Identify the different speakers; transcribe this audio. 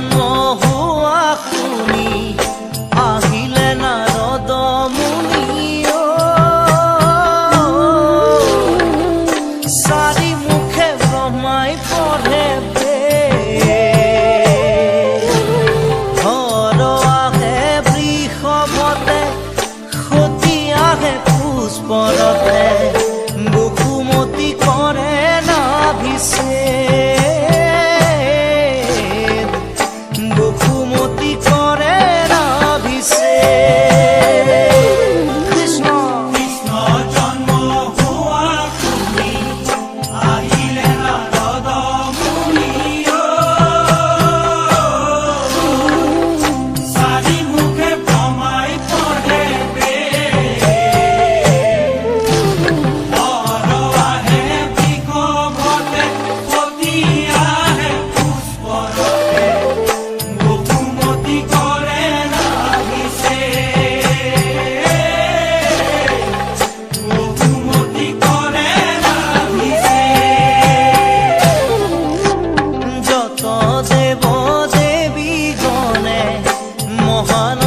Speaker 1: জন্ম হোৱা শুনি আহিলে নাৰদ মুনি চাৰি মুখে ব্ৰহ্মাই পঢ়ে ঘৰ আহে বৃষভতে সতী আহে পুষ্পৰতে বসুমতী কৰে নাভিষেক বসুমতী কৰে নাভিষেক কৃষ্ণ
Speaker 2: কৃষ্ণ জন্ম হোৱা শুনি আহিলে নাৰদ মুনি চাৰি মুখে ব্ৰহ্মাই পঢ়ে ঘৰ আহে বৃষভতে সতী আহে পুষ্পৰতে বসুমতী কৰে নাভিষেক বসুমতী কৰে নাভিষেক
Speaker 1: যত দেৱ দেৱী গণে মহান